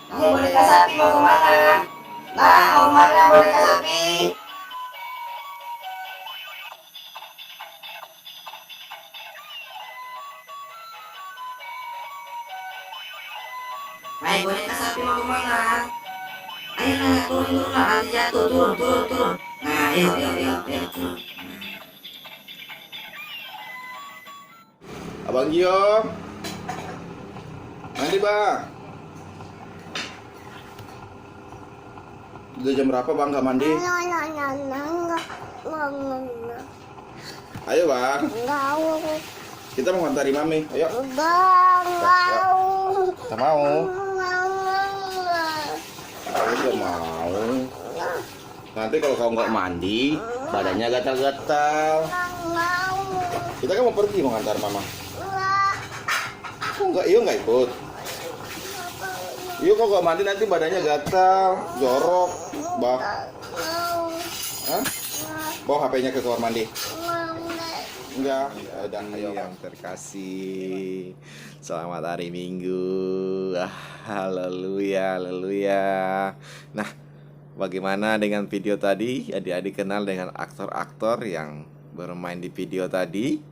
boneka sapi mau kemana? Nah, mau kemana boneka sapi? Hai boneka sapi mau kemana? Ayo nah, turun lah, nanti jatuh, turun. Nah, ayo, turun. Abang Gio, mandi bang. Udah jam berapa bang gak mandi? Ayo bang, kita mau ngantarin mami. Ayo. Kita mau. Aku gak mau. Nanti kalau kau nggak mandi, badannya gatal-gatal. Kita kan mau pergi mau ngantar mama. Kok nggak? Iyo nggak ikut. Iyo kok nggak mandi nanti badannya gatal, jorok, bah. Hah? Bawa HP-nya ke kamar mandi. Enggak. Dan yang terkasih, selamat hari Minggu. Haleluya, haleluya. Nah, bagaimana dengan video tadi? Adik-adik kenal dengan aktor-aktor yang bermain di video tadi?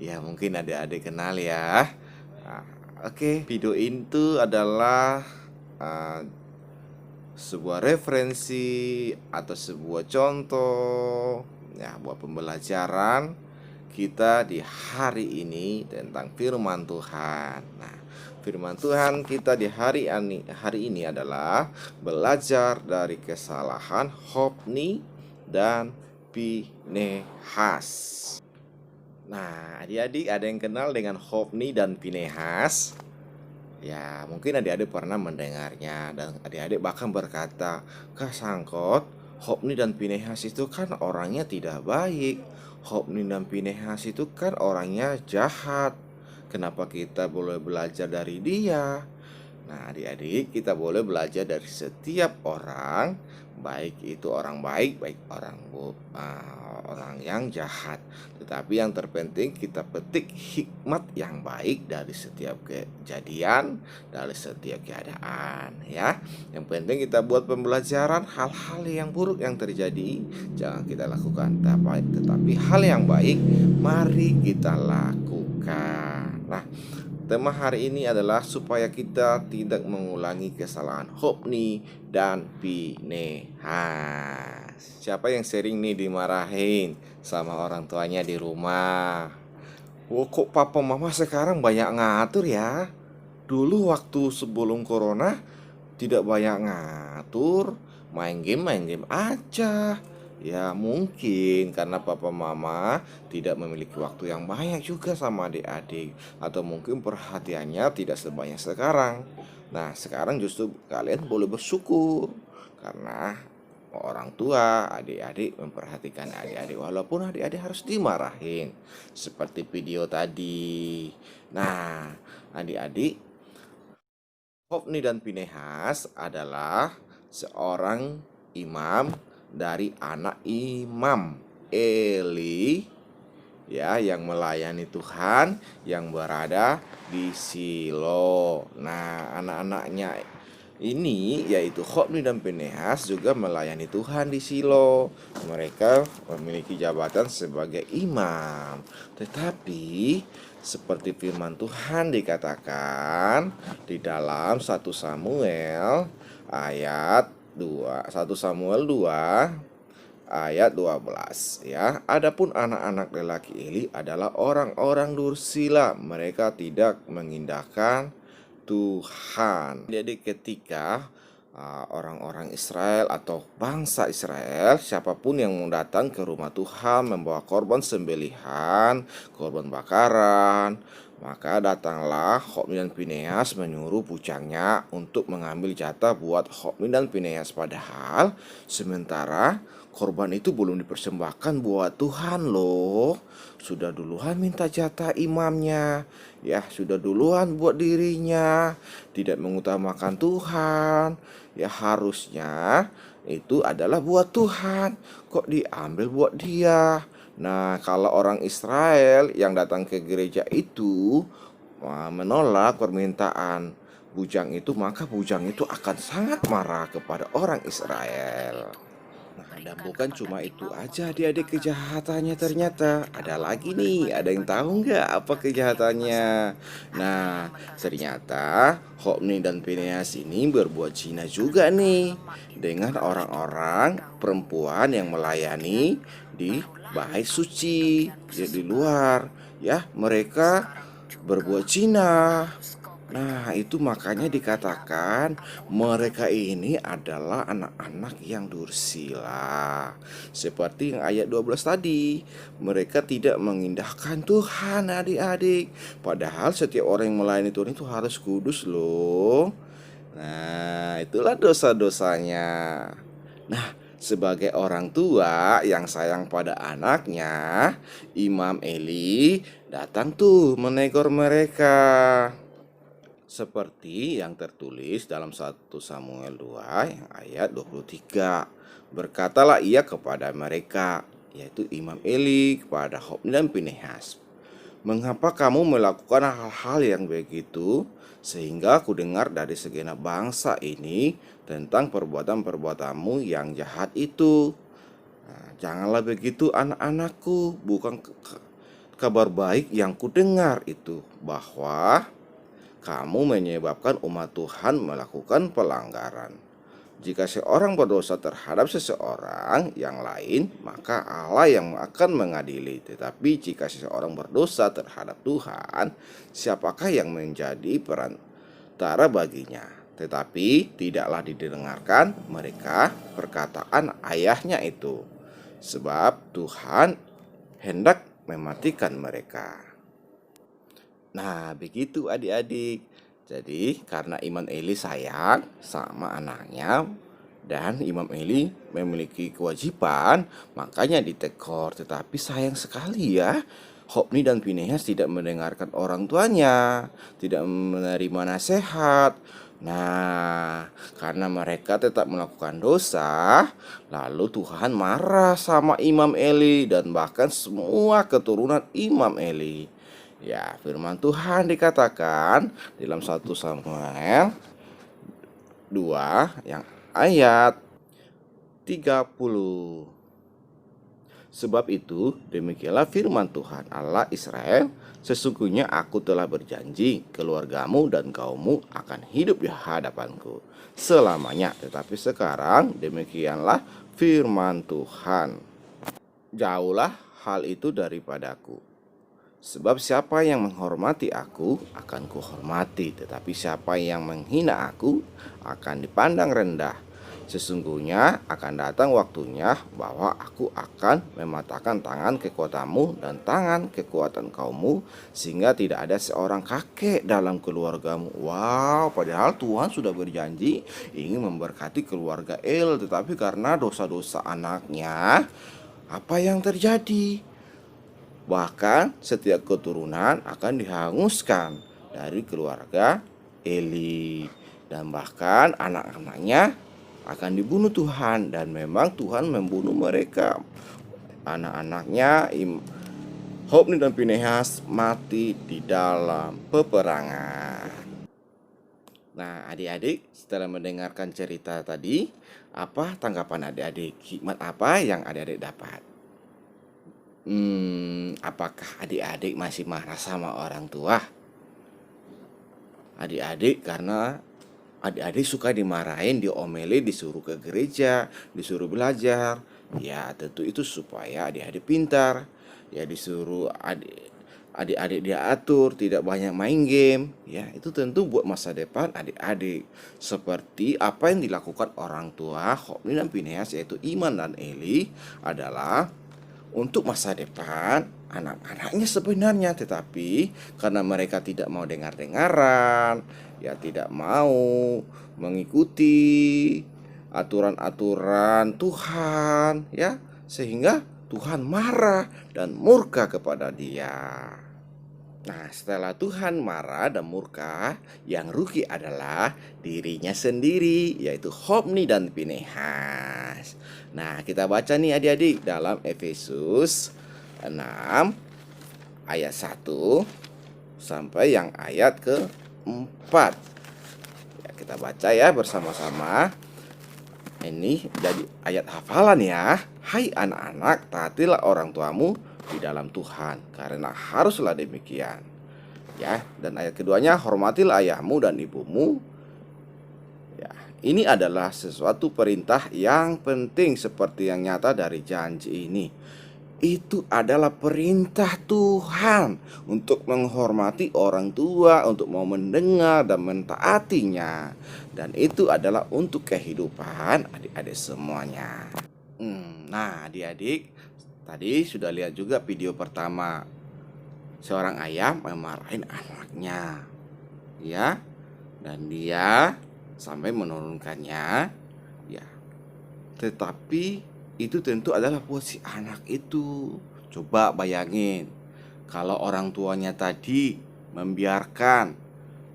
Ya, mungkin adik-adik kenal ya. Nah, oke, video itu adalah sebuah referensi atau sebuah contoh ya buat pembelajaran kita di hari ini tentang firman Tuhan. Nah, firman Tuhan kita di hari ini adalah belajar dari kesalahan Hofni dan Pinehas. Nah, adik-adik ada yang kenal dengan Hofni dan Pinehas? Ya, mungkin adik-adik pernah mendengarnya dan adik-adik bahkan berkata, "Kak Sangkot, Hofni dan Pinehas itu kan orangnya tidak baik. Hofni dan Pinehas itu kan orangnya jahat. Kenapa kita boleh belajar dari dia?" Nah, adik-adik, kita boleh belajar dari setiap orang, baik itu orang baik, orang yang jahat. Tetapi yang terpenting kita petik hikmat yang baik dari setiap kejadian, dari setiap keadaan, ya. Yang penting kita buat pembelajaran hal-hal yang buruk yang terjadi jangan kita lakukan, tetapi hal yang baik mari kita lakukan. Nah, tema hari ini adalah supaya kita tidak mengulangi kesalahan Hofni dan Pinehas. Siapa yang sering nih dimarahin sama orang tuanya di rumah? Oh, kok papa mama sekarang banyak ngatur ya? Dulu waktu sebelum corona tidak banyak ngatur, main game aja. Ya mungkin karena papa mama tidak memiliki waktu yang banyak juga sama adik-adik, atau mungkin perhatiannya tidak sebanyak sekarang. Nah, sekarang justru kalian boleh bersyukur karena orang tua adik-adik memperhatikan adik-adik, walaupun adik-adik harus dimarahin seperti video tadi. Nah, adik-adik, Hofni dan Pinehas adalah seorang imam dari anak Imam Eli, ya, yang melayani Tuhan yang berada di Shilo. Nah, anak-anaknya ini yaitu Hofni dan Pinehas juga melayani Tuhan di Shilo. Mereka memiliki jabatan sebagai imam. Tetapi seperti firman Tuhan dikatakan di dalam 1 Samuel ayat 1 Samuel 2 ayat 12, ya. Adapun anak-anak lelaki Eli adalah orang-orang dursila, mereka tidak mengindahkan Tuhan. Jadi ketika orang-orang Israel atau bangsa Israel, siapapun yang mau datang ke rumah Tuhan membawa korban sembelihan, korban bakaran, maka datanglah Hofni dan Pinehas menyuruh pucangnya untuk mengambil jatah buat Hofni dan Pinehas. Padahal sementara korban itu belum dipersembahkan buat Tuhan loh. Sudah duluan minta jatah imamnya, ya, sudah duluan buat dirinya, tidak mengutamakan Tuhan. Ya, harusnya itu adalah buat Tuhan, kok diambil buat dia. Nah, kalau orang Israel yang datang ke gereja itu menolak permintaan bujang itu, maka bujang itu akan sangat marah kepada orang Israel. Nah, dan bukan cuma itu aja adik-adik kejahatannya, ternyata ada lagi nih. Ada yang tahu nggak apa kejahatannya? Nah, ternyata Hofni dan Pinehas ini berbuat zina juga nih dengan orang-orang perempuan yang melayani di bait suci, di luar. Ya, mereka berbuat zina. Nah, itu makanya dikatakan mereka ini adalah anak-anak yang dursila. Seperti yang ayat 12 tadi, mereka tidak mengindahkan Tuhan, adik-adik. Padahal setiap orang yang melayani Tuhan itu harus kudus loh. Nah, itulah dosa-dosanya. Nah, sebagai orang tua yang sayang pada anaknya, Imam Eli datang tuh menegur mereka. Seperti yang tertulis dalam 1 Samuel 2 yang ayat 23. Berkatalah ia kepada mereka, yaitu Imam Eli, kepada Hofni dan Pinehas, "Mengapa kamu melakukan hal-hal yang begitu, sehingga aku dengar dari segenap bangsa ini tentang perbuatan-perbuatanmu yang jahat itu? Nah, janganlah begitu anak-anakku, bukan kabar baik yang kudengar itu, bahwa kamu menyebabkan umat Tuhan melakukan pelanggaran. Jika seorang berdosa terhadap seseorang yang lain, maka Allah yang akan mengadili. Tetapi jika seseorang berdosa terhadap Tuhan, siapakah yang menjadi perantara baginya?" Tetapi tidaklah didengarkan mereka perkataan ayahnya itu, sebab Tuhan hendak mematikan mereka. Nah, begitu adik-adik. Jadi, karena Imam Eli sayang sama anaknya dan Imam Eli memiliki kewajiban, makanya ditegur. Tetapi sayang sekali ya, Hofni dan Pinehas tidak mendengarkan orang tuanya, tidak menerima nasihat. Nah, karena mereka tetap melakukan dosa, lalu Tuhan marah sama Imam Eli dan bahkan semua keturunan Imam Eli. Ya, firman Tuhan dikatakan dalam 1 Samuel 2 yang ayat 30. Sebab itu, demikianlah firman Tuhan Allah Israel, sesungguhnya aku telah berjanji, keluargamu dan kaummu akan hidup di hadapanku selamanya. Tetapi sekarang demikianlah firman Tuhan, jauhlah hal itu daripadaku. Sebab siapa yang menghormati aku akan kuhormati, tetapi siapa yang menghina aku akan dipandang rendah. Sesungguhnya akan datang waktunya bahwa aku akan mematahkan tangan kekuatanmu dan tangan kekuatan kaummu, sehingga tidak ada seorang kakek dalam keluargamu. Wow, padahal Tuhan sudah berjanji ingin memberkati keluarga El, tetapi karena dosa-dosa anaknya, apa yang terjadi? Bahkan setiap keturunan akan dihanguskan dari keluarga Eli, dan bahkan anak-anaknya akan dibunuh Tuhan. Dan memang Tuhan membunuh mereka. Anak-anaknya Hofni dan Pinehas mati di dalam peperangan. Nah, adik-adik, setelah mendengarkan cerita tadi, apa tanggapan adik-adik? Hikmat apa yang adik-adik dapat? Apakah adik-adik masih marah sama orang tua? Adik-adik karena adik-adik suka dimarahin, diomelin, disuruh ke gereja, disuruh belajar. Ya, tentu itu supaya adik-adik pintar. Ya, disuruh adik-adik diatur, tidak banyak main game. Ya, itu tentu buat masa depan adik-adik. Seperti apa yang dilakukan orang tua Hofni dan Pinehas, yaitu Iman dan Eli, adalah untuk masa depan anak-anaknya sebenarnya. Tetapi karena mereka tidak mau dengar-dengaran, ya tidak mau mengikuti aturan-aturan Tuhan, ya, sehingga Tuhan marah dan murka kepada dia. Nah, setelah Tuhan marah dan murka, yang rugi adalah dirinya sendiri, yaitu Hofni dan Pinehas. Nah, kita baca nih adik-adik dalam Efesus 6 ayat 1 sampai yang ayat ke-4. kita baca ya bersama-sama. Ini jadi ayat hafalan ya. Hai anak-anak, taatilah orang tuamu di dalam Tuhan, karena haruslah demikian. Ya, dan ayat keduanya, hormatilah ayahmu dan ibumu. Ya, ini adalah sesuatu perintah yang penting seperti yang nyata dari janji ini. Itu adalah perintah Tuhan untuk menghormati orang tua, untuk mau mendengar dan mentaatinya. Dan itu adalah untuk kehidupan adik-adik semuanya. Nah, adik-adik, tadi sudah lihat juga video pertama. Seorang ayah memarahin anaknya, ya, dan dia sampai menurunkannya, ya. Tetapi itu tentu adalah buat si anak itu. Coba bayangin, kalau orang tuanya tadi membiarkan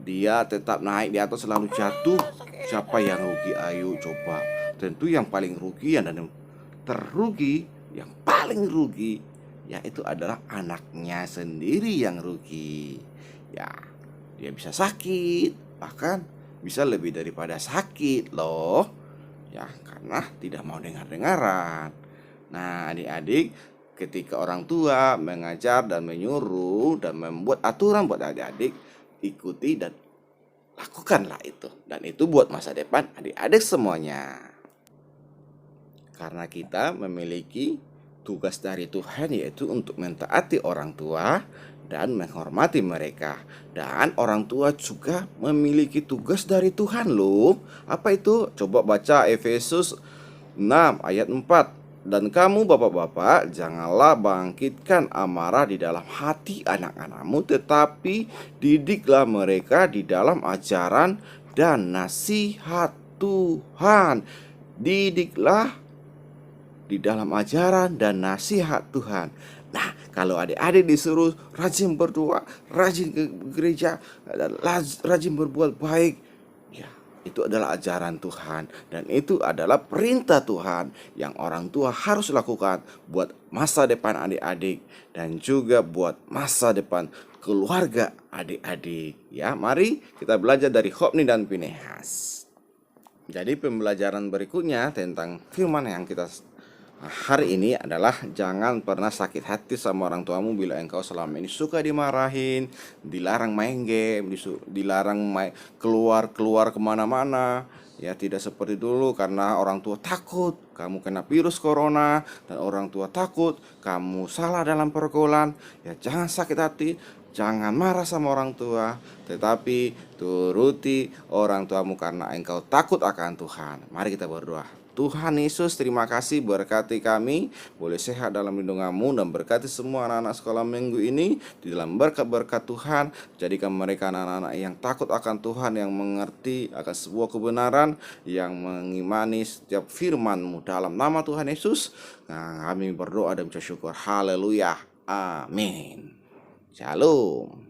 dia tetap naik di atas selalu jatuh, siapa yang rugi? Ayo coba. Tentu yang paling rugi dan terrugi, yang paling rugi yaitu adalah anaknya sendiri yang rugi. Ya, dia bisa sakit, bahkan bisa lebih daripada sakit loh. Ya, karena tidak mau dengar-dengaran. Nah, adik-adik, ketika orang tua mengajar dan menyuruh dan membuat aturan buat adik-adik, ikuti dan lakukanlah itu. Dan itu buat masa depan adik-adik semuanya. Karena kita memiliki tugas dari Tuhan, yaitu untuk mentaati orang tua dan menghormati mereka. Dan orang tua juga memiliki tugas dari Tuhan loh. Apa itu? Coba baca Efesus 6 ayat 4. Dan kamu bapak-bapak, janganlah bangkitkan amarah di dalam hati anak-anakmu, tetapi didiklah mereka di dalam ajaran dan nasihat Tuhan. Didiklah di dalam ajaran dan nasihat Tuhan. Nah, kalau adik-adik disuruh rajin berdoa, rajin ke gereja, dan rajin berbuat baik, ya, itu adalah ajaran Tuhan. Dan itu adalah perintah Tuhan yang orang tua harus lakukan buat masa depan adik-adik dan juga buat masa depan keluarga adik-adik. Ya, mari kita belajar dari Hofni dan Pinehas. Jadi pembelajaran berikutnya tentang firman yang kita hari ini adalah jangan pernah sakit hati sama orang tuamu bila engkau selama ini suka dimarahin, dilarang main game, dilarang keluar kemana-mana. Ya, tidak seperti dulu karena orang tua takut kamu kena virus corona dan orang tua takut kamu salah dalam pergaulan. Ya, jangan sakit hati, jangan marah sama orang tua, tetapi turuti orang tuamu karena engkau takut akan Tuhan. Mari kita berdoa. Tuhan Yesus, terima kasih berkati kami, boleh sehat dalam lindungan-Mu, dan berkati semua anak-anak sekolah minggu ini di dalam berkat-berkat Tuhan. Jadikan mereka anak-anak yang takut akan Tuhan, yang mengerti akan sebuah kebenaran, yang mengimani setiap firman-Mu dalam nama Tuhan Yesus. Nah, kami berdoa dan mengucap syukur. Haleluya. Amin. Shalom.